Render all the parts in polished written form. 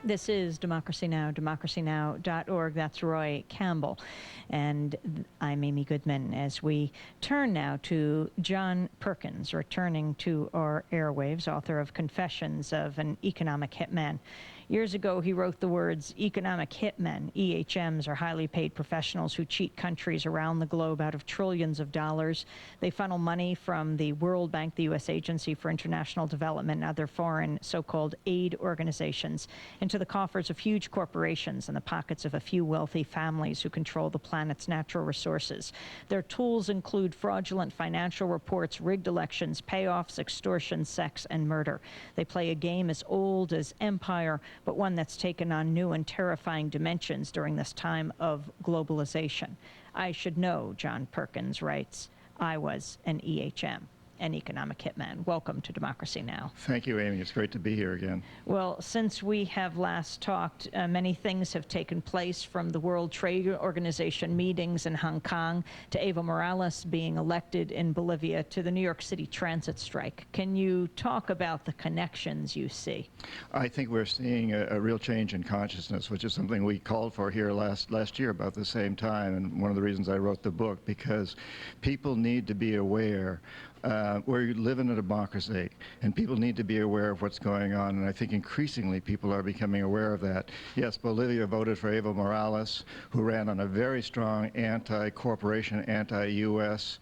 This is Democracy Now!, democracynow.org. That's Roy Campbell. And I'm Amy Goodman. As we turn now to John Perkins, returning to our airwaves, author of Confessions of an Economic Hitman. Years ago, he wrote the words, "Economic hitmen, EHMs, are highly paid professionals who cheat countries around the globe out of trillions of dollars. They funnel money from the World Bank, the U.S. Agency for International Development, and other foreign so-called aid organizations into the coffers of huge corporations and the pockets of a few wealthy families who control the planet's natural resources. Their tools include fraudulent financial reports, rigged elections, payoffs, extortion, sex, and murder. They play a game as old as empire, but one that's taken on new and terrifying dimensions during this time of globalization. I should know," John Perkins writes, "I was an EHM, an economic hitman." Welcome to Democracy Now! Thank you, Amy. It's great to be here again. Well, since we have last talked, many things have taken place, from the World Trade Organization meetings in Hong Kong to Evo Morales being elected in Bolivia to the New York City transit strike. Can you talk about the connections you see? I think we're seeing a real change in consciousness, which is something we called for here last year about the same time, and one of the reasons I wrote the book, because people need to be aware. We live in a democracy, and people need to be aware of what's going on, and I think increasingly people are becoming aware of that. Yes, Bolivia voted for Evo Morales, who ran on a very strong anti-corporation, anti-U.S.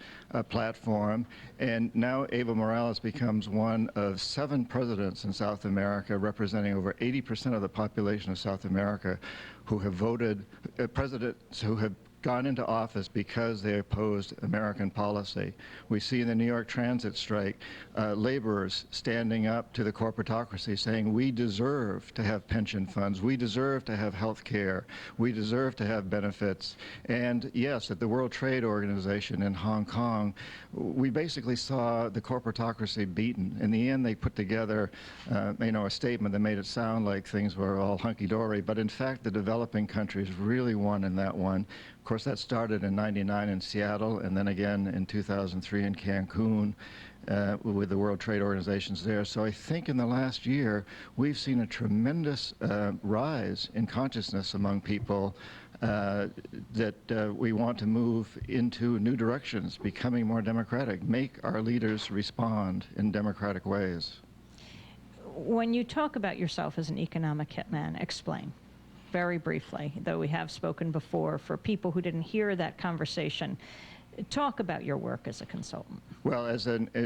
Platform, and now Evo Morales becomes one of 7 presidents in South America, representing over 80% of the population of South America, who have voted, presidents who have gone into office because they opposed American policy. We see in the New York transit strike laborers standing up to the corporatocracy saying, we deserve to have pension funds, we deserve to have health care, we deserve to have benefits. And yes, at the World Trade Organization in Hong Kong, we basically saw the corporatocracy beaten. In the end, they put together a statement that made it sound like things were all hunky-dory, but in fact the developing countries really won in that one. Of course, that started in '99 in Seattle, and then again in 2003 in Cancun with the World Trade Organizations there. So I think in the last year, we've seen a tremendous rise in consciousness among people that we want to move into new directions, becoming more democratic, make our leaders respond in democratic ways. When you talk about yourself as an economic hitman, explain. Very briefly, though we have spoken before, for people who didn't hear that conversation, talk about your work as a consultant. Well,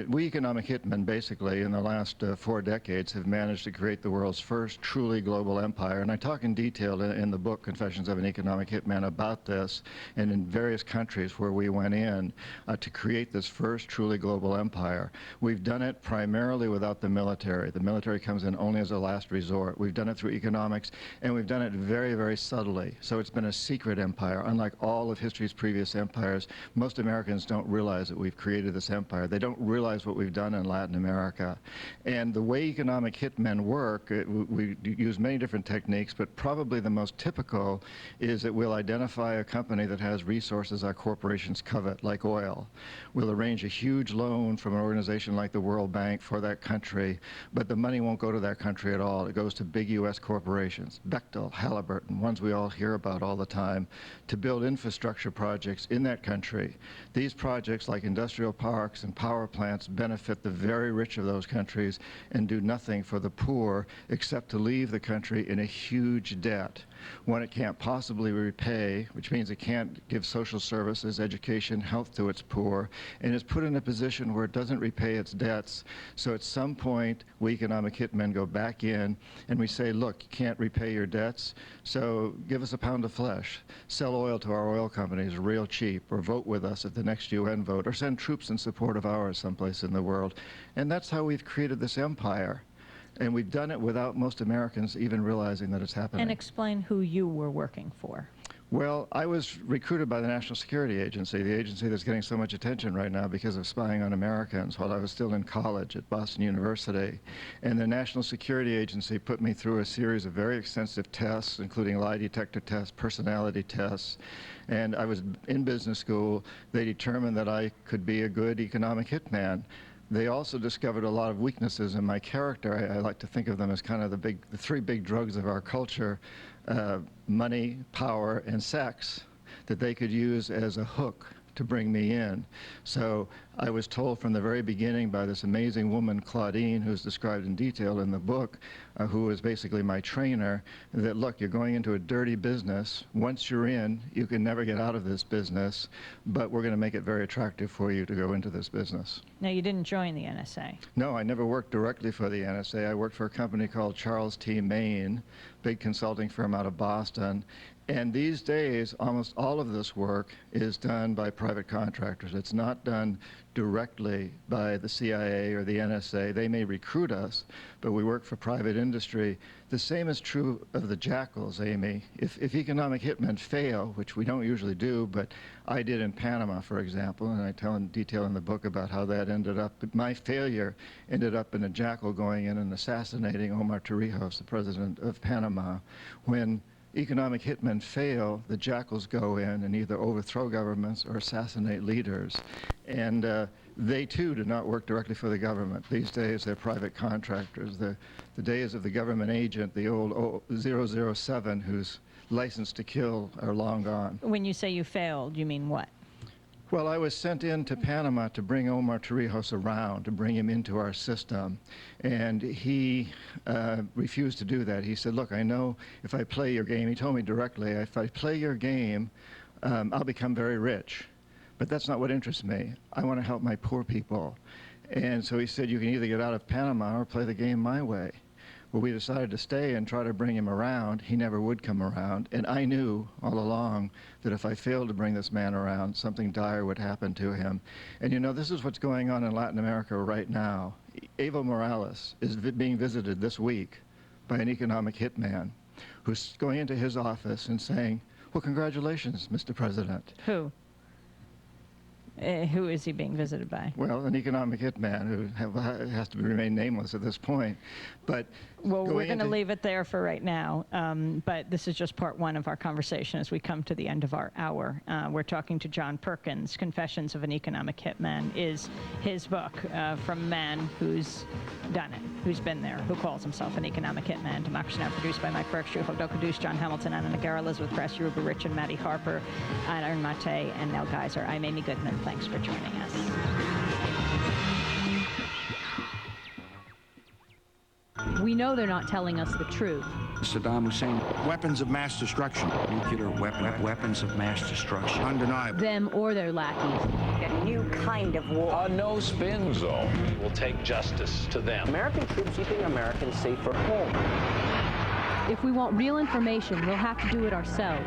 we economic hitmen, basically, in the last 4 decades, have managed to create the world's first truly global empire. And I talk in detail in the book, Confessions of an Economic Hitman, about this, and in various countries where we went in to create this first truly global empire. We've done it primarily without the military. The military comes in only as a last resort. We've done it through economics, and we've done it very, very subtly. So it's been a secret empire. Unlike all of history's previous empires, most Americans don't realize that we've created this empire. They don't realize what we've done in Latin America. And the way economic hitmen work, we use many different techniques, but probably the most typical is that we'll identify a company that has resources our corporations covet, like oil. We'll arrange a huge loan from an organization like the World Bank for that country, but the money won't go to that country at all. It goes to big U.S. corporations, Bechtel, Halliburton, ones we all hear about all the time, to build infrastructure projects in that country. These projects, like industrial parks and power plants, benefit the very rich of those countries and do nothing for the poor except to leave the country in a huge debt, one it can't possibly repay, which means it can't give social services, education, health to its poor, and is put in a position where it doesn't repay its debts. So at some point, we economic hitmen go back in and we say, look, you can't repay your debts, so give us a pound of flesh. Sell oil to our oil companies real cheap, or vote with us at the next UN vote, or send troops in support of ours someplace in the world. And that's how we've created this empire. And we've done it without most Americans even realizing that it's happening. And explain who you were working for. Well, I was recruited by the National Security Agency, the agency that's getting so much attention right now because of spying on Americans, while I was still in college at Boston University. And the National Security Agency put me through a series of very extensive tests, including lie detector tests, personality tests. And I was in business school. They determined that I could be a good economic hitman. They also discovered a lot of weaknesses in my character. I like to think of them as kind of the three big drugs of our culture, money, power, and sex, that they could use as a hook to bring me in. So I was told from the very beginning by this amazing woman, Claudine, who's described in detail in the book, who was basically my trainer, that look, you're going into a dirty business. Once you're in, you can never get out of this business, but we're going to make it very attractive for you to go into this business. Now, you didn't join the NSA. No, I never worked directly for the NSA. I worked for a company called Charles T. Main, big consulting firm out of Boston. And these days, almost all of this work is done by private contractors. It's not done directly by the CIA or the NSA. They may recruit us, but we work for private industry. The same is true of the jackals, Amy. If economic hitmen fail, which we don't usually do, but I did in Panama, for example, and I tell in detail in the book about how that ended up. But my failure ended up in a jackal going in and assassinating Omar Torrijos, the president of Panama. When economic hitmen fail, the jackals go in and either overthrow governments or assassinate leaders. And they too do not work directly for the government. These days they're private contractors. The days of the government agent, the old 007 who's licensed to kill, are long gone. When you say you failed, you mean what? Well, I was sent into Panama to bring Omar Torrijos around, to bring him into our system. And he refused to do that. He said, look, I know if I play your game, he told me directly, if I play your game, I'll become very rich. But that's not what interests me. I want to help my poor people. And so he said, you can either get out of Panama or play the game my way. Well, we decided to stay and try to bring him around. He never would come around. And I knew all along that if I failed to bring this man around, something dire would happen to him. And you know, this is what's going on in Latin America right now. Evo Morales is being visited this week by an economic hitman who's going into his office and saying, well, congratulations, Mr. President. Who? Who is he being visited by? Well, an economic hitman who has to remain nameless at this point. But well, we're going to leave it there for right now. But this is just part one of our conversation as we come to the end of our hour. We're talking to John Perkins. Confessions of an Economic Hitman is his book from a man who's done it, who's been there, who calls himself an economic hitman. Democracy Now! Produced by Mike Burke, Drew Hodoka, John Hamilton, Anna Nagara, Elizabeth Press, Yoruba Rich, and Maddie Harper, Aaron Mate, and Nell Geiser. I'm Amy Goodman. Thanks for joining us. We know they're not telling us the truth. Saddam Hussein, weapons of mass destruction. Nuclear weapons of mass destruction. Undeniable. Them or their lackeys. A new kind of war. A no-spin zone will take justice to them. American troops keeping Americans safer home. If we want real information, we'll have to do it ourselves.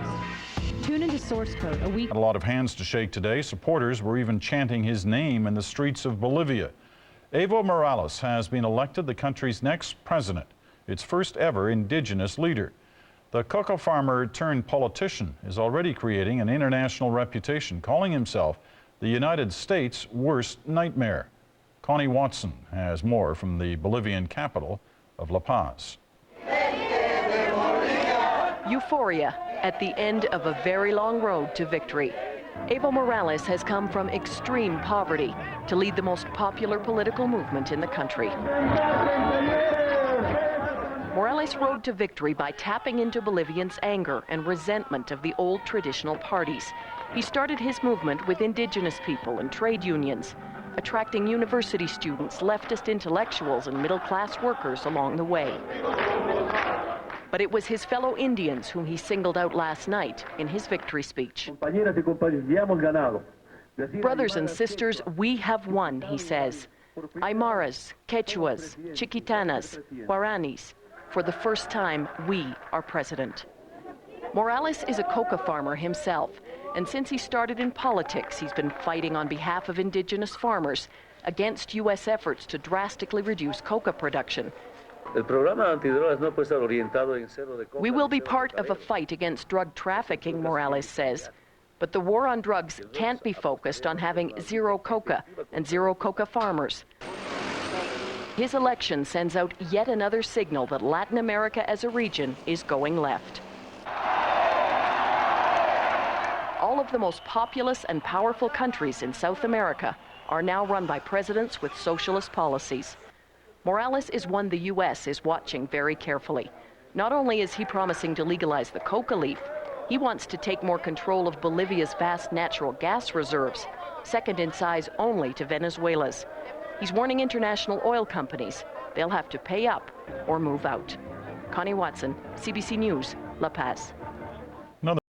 Tune into Source Code a week. A lot of hands to shake today. Supporters were even chanting his name in the streets of Bolivia. Evo Morales has been elected the country's next president, its first ever indigenous leader. The cocoa farmer turned politician is already creating an international reputation, calling himself the United States' worst nightmare. Connie Watson has more from the Bolivian capital of La Paz. Euphoria at the end of a very long road to victory. Evo Morales has come from extreme poverty to lead the most popular political movement in the country. Morales rode to victory by tapping into Bolivians' anger and resentment of the old traditional parties. He started his movement with indigenous people and trade unions, attracting university students, leftist intellectuals, and middle-class workers along the way. But it was his fellow Indians whom he singled out last night in his victory speech. Brothers and sisters, we have won, he says. Aymaras, Quechuas, Chiquitanas, Guaranis. For the first time, we are president. Morales is a coca farmer himself, and since he started in politics, he's been fighting on behalf of indigenous farmers against U.S. efforts to drastically reduce coca production. We will be part of a fight against drug trafficking, Morales says. But the war on drugs can't be focused on having zero coca and zero coca farmers. His election sends out yet another signal that Latin America as a region is going left. All of the most populous and powerful countries in South America are now run by presidents with socialist policies. Morales is one the U.S. is watching very carefully. Not only is he promising to legalize the coca leaf, he wants to take more control of Bolivia's vast natural gas reserves, second in size only to Venezuela's. He's warning international oil companies they'll have to pay up or move out. Connie Watson, CBC News, La Paz.